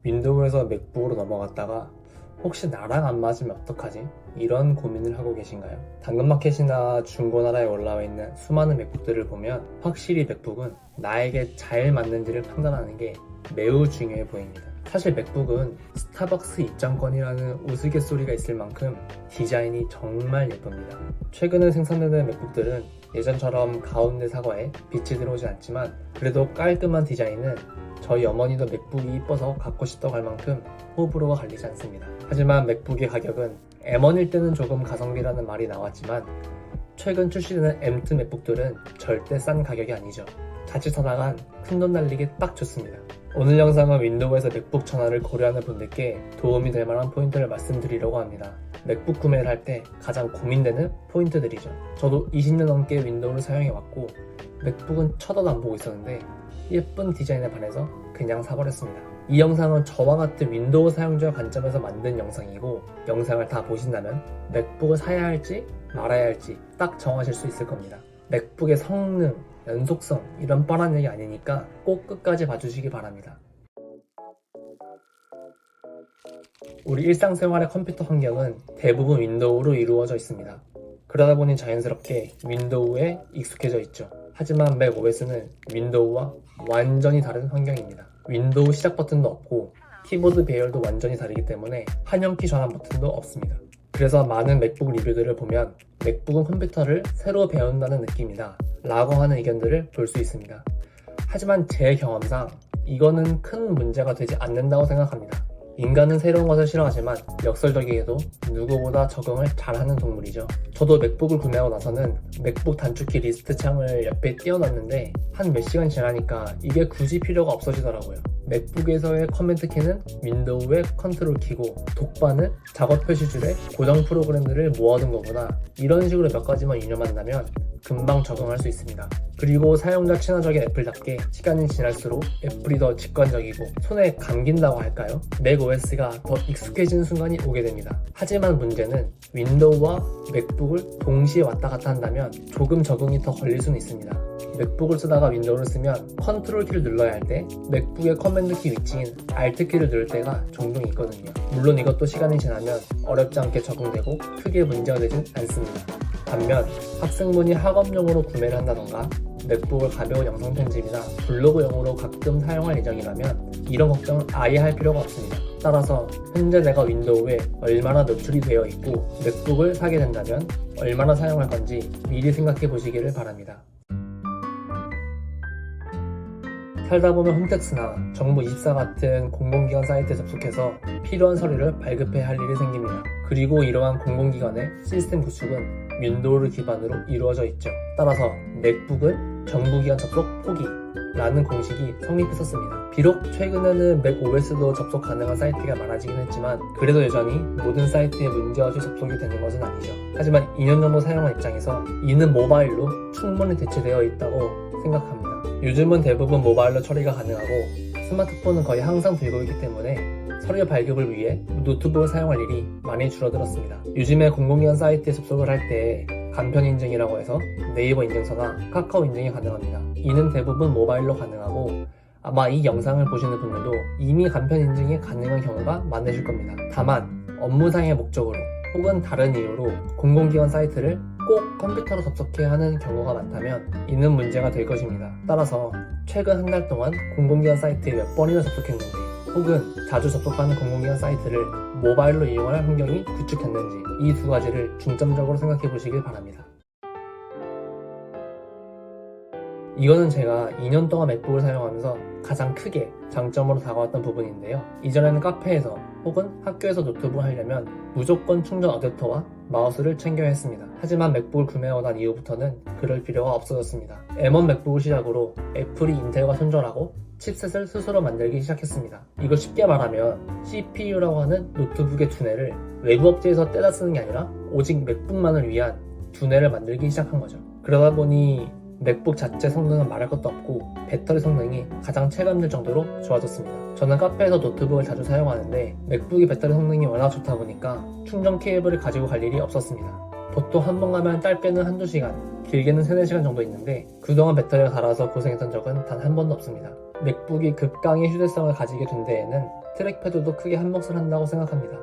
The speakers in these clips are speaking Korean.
윈도우에서 맥북으로 넘어갔다가 혹시 나랑 안 맞으면 어떡하지? 이런 고민을 하고 계신가요? 당근마켓이나 중고나라에 올라와 있는 수많은 맥북들을 보면 확실히 맥북은 나에게 잘 맞는지를 판단하는 게 매우 중요해 보입니다. 사실 맥북은 스타벅스 입장권이라는 우스갯소리가 있을 만큼 디자인이 정말 예쁩니다. 최근에 생산되는 맥북들은 예전처럼 가운데 사과에 빛이 들어오지 않지만 그래도 깔끔한 디자인은 저희 어머니도 맥북이 이뻐서 갖고 싶다고 할 만큼 호불호가 갈리지 않습니다. 하지만 맥북의 가격은 M1일 때는 조금 가성비라는 말이 나왔지만 최근 출시되는 M2 맥북들은 절대 싼 가격이 아니죠. 자칫하다간 큰돈 날리기 딱 좋습니다. 오늘 영상은 윈도우에서 맥북 전환을 고려하는 분들께 도움이 될 만한 포인트를 말씀드리려고 합니다. 맥북 구매를 할 때 가장 고민되는 포인트들이죠. 저도 20년 넘게 윈도우를 사용해왔고 맥북은 쳐다도 안 보고 있었는데 예쁜 디자인에 반해서 그냥 사버렸습니다. 이 영상은 저와 같은 윈도우 사용자 관점에서 만든 영상이고 영상을 다 보신다면 맥북을 사야 할지 말아야 할지 딱 정하실 수 있을 겁니다. 맥북의 성능, 연속성 이런 뻔한 얘기 아니니까 꼭 끝까지 봐주시기 바랍니다. 우리 일상생활의 컴퓨터 환경은 대부분 윈도우로 이루어져 있습니다. 그러다 보니 자연스럽게 윈도우에 익숙해져 있죠. 하지만 맥OS는 윈도우와 완전히 다른 환경입니다. 윈도우 시작 버튼도 없고 키보드 배열도 완전히 다르기 때문에 환영키 전환 버튼도 없습니다. 그래서 많은 맥북 리뷰들을 보면 맥북은 컴퓨터를 새로 배운다는 느낌이다 라고 하는 의견들을 볼 수 있습니다. 하지만 제 경험상 이거는 큰 문제가 되지 않는다고 생각합니다. 인간은 새로운 것을 싫어하지만 역설적이게도 누구보다 적응을 잘하는 동물이죠. 저도 맥북을 구매하고 나서는 맥북 단축키 리스트 창을 옆에 띄워놨는데 한 몇 시간 지나니까 이게 굳이 필요가 없어지더라고요. 맥북에서의 커맨드 키는 윈도우의 컨트롤 키고 독바는 작업 표시줄에 고정 프로그램들을 모아둔 거구나 이런 식으로 몇 가지만 유념한다면 금방 적응할 수 있습니다. 그리고 사용자 친화적인 애플답게 시간이 지날수록 애플이 더 직관적이고 손에 감긴다고 할까요? 맥OS가 더 익숙해지는 순간이 오게 됩니다. 하지만 문제는 윈도우와 맥북을 동시에 왔다 갔다 한다면 조금 적응이 더 걸릴 수는 있습니다. 맥북을 쓰다가 윈도우를 쓰면 컨트롤 키를 눌러야 할 때 맥북의 커맨드 키 위치인 Alt 키를 누를 때가 종종 있거든요. 물론 이것도 시간이 지나면 어렵지 않게 적응되고 크게 문제가 되진 않습니다. 반면 학생분이 학업용으로 구매를 한다던가 맥북을 가벼운 영상 편집이나 블로그용으로 가끔 사용할 예정이라면 이런 걱정은 아예 할 필요가 없습니다. 따라서 현재 내가 윈도우에 얼마나 노출이 되어 있고 맥북을 사게 된다면 얼마나 사용할 건지 미리 생각해 보시기를 바랍니다. 살다 보면 홈택스나 정부24 같은 공공기관 사이트에 접속해서 필요한 서류를 발급해야 할 일이 생깁니다. 그리고 이러한 공공기관의 시스템 구축은 윈도우를 기반으로 이루어져 있죠. 따라서 맥북은 정부기관 접속 포기라는 공식이 성립했었습니다. 비록 최근에는 맥OS도 접속 가능한 사이트가 많아지긴 했지만 그래도 여전히 모든 사이트에 문제없이 접속이 되는 것은 아니죠. 하지만 2년 정도 사용한 입장에서 이는 모바일로 충분히 대체되어 있다고 생각합니다. 요즘은 대부분 모바일로 처리가 가능하고 스마트폰은 거의 항상 들고 있기 때문에 서류 발급을 위해 노트북을 사용할 일이 많이 줄어들었습니다. 요즘에 공공기관 사이트에 접속을 할 때 간편 인증이라고 해서 네이버 인증서나 카카오 인증이 가능합니다. 이는 대부분 모바일로 가능하고 아마 이 영상을 보시는 분들도 이미 간편 인증이 가능한 경우가 많으실 겁니다. 다만 업무상의 목적으로 혹은 다른 이유로 공공기관 사이트를 꼭 컴퓨터로 접속해야 하는 경우가 많다면 이는 문제가 될 것입니다. 따라서 최근 한 달 동안 공공기관 사이트에 몇 번이나 접속했는지 혹은 자주 접속하는 공공기관 사이트를 모바일로 이용할 환경이 구축됐는지 이 두 가지를 중점적으로 생각해 보시길 바랍니다. 이거는 제가 2년 동안 맥북을 사용하면서 가장 크게 장점으로 다가왔던 부분인데요. 이전에는 카페에서 혹은 학교에서 노트북을 하려면 무조건 충전 어댑터와 마우스를 챙겨야 했습니다. 하지만 맥북을 구매하고 난 이후부터는 그럴 필요가 없어졌습니다. M1 맥북을 시작으로 애플이 인텔과 손절하고 칩셋을 스스로 만들기 시작했습니다. 이걸 쉽게 말하면 CPU라고 하는 노트북의 두뇌를 외부 업체에서 떼다 쓰는 게 아니라 오직 맥북만을 위한 두뇌를 만들기 시작한 거죠. 그러다 보니 맥북 자체 성능은 말할 것도 없고 배터리 성능이 가장 체감될 정도로 좋아졌습니다. 저는 카페에서 노트북을 자주 사용하는데 맥북의 배터리 성능이 워낙 좋다 보니까 충전 케이블을 가지고 갈 일이 없었습니다. 보통 한 번 가면 짧게는 한두 시간, 길게는 3-4시간 정도 있는데 그동안 배터리가 닳아서 고생했던 적은 단 한 번도 없습니다. 맥북이 극강의 휴대성을 가지게 된 데에는 트랙패드도 크게 한몫을 한다고 생각합니다.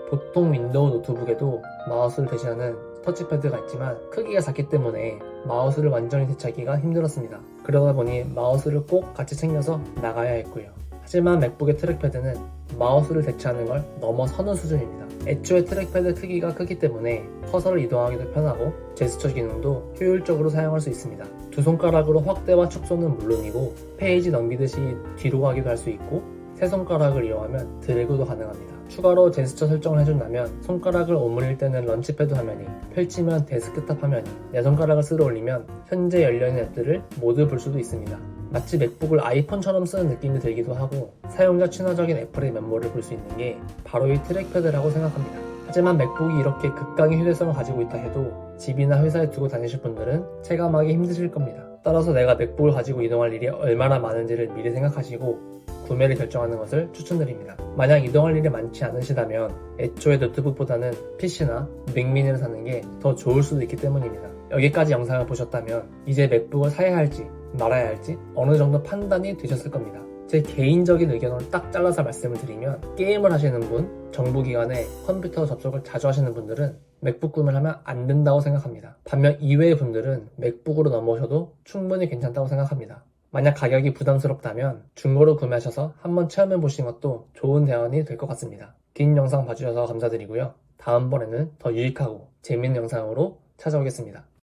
보통 윈도우 노트북에도 마우스를 대신하는 터치패드가 있지만 크기가 작기 때문에 마우스를 완전히 대체하기가 힘들었습니다. 그러다 보니 마우스를 꼭 같이 챙겨서 나가야 했고요. 하지만 맥북의 트랙패드는 마우스를 대체하는 걸 넘어서는 수준입니다. 애초에 트랙패드 크기가 크기 때문에 커서를 이동하기도 편하고 제스처 기능도 효율적으로 사용할 수 있습니다. 두 손가락으로 확대와 축소는 물론이고 페이지 넘기듯이 뒤로 가기도 할 수 있고 세 손가락을 이용하면 드래그도 가능합니다. 추가로 제스처 설정을 해준다면 손가락을 오므릴 때는 런치패드 화면이, 펼치면 데스크탑 화면이, 네 손가락을 쓸어 올리면 현재 열려있는 앱들을 모두 볼 수도 있습니다. 마치 맥북을 아이폰처럼 쓰는 느낌이 들기도 하고 사용자 친화적인 애플의 면모를 볼 수 있는 게 바로 이 트랙패드라고 생각합니다. 하지만 맥북이 이렇게 극강의 휴대성을 가지고 있다 해도 집이나 회사에 두고 다니실 분들은 체감하기 힘드실 겁니다. 따라서 내가 맥북을 가지고 이동할 일이 얼마나 많은지를 미리 생각하시고 구매를 결정하는 것을 추천드립니다. 만약 이동할 일이 많지 않으시다면 애초에 노트북보다는 PC나 맥미니를 사는 게 더 좋을 수도 있기 때문입니다. 여기까지 영상을 보셨다면 이제 맥북을 사야 할지 말아야 할지 어느 정도 판단이 되셨을 겁니다. 제 개인적인 의견을 딱 잘라서 말씀을 드리면 게임을 하시는 분, 정부기관에 컴퓨터 접속을 자주 하시는 분들은 맥북 구매를 하면 안 된다고 생각합니다. 반면 이외의 분들은 맥북으로 넘어오셔도 충분히 괜찮다고 생각합니다. 만약 가격이 부담스럽다면 중고로 구매하셔서 한번 체험해 보시는 것도 좋은 대안이 될 것 같습니다. 긴 영상 봐주셔서 감사드리고요. 다음번에는 더 유익하고 재밌는 영상으로 찾아오겠습니다.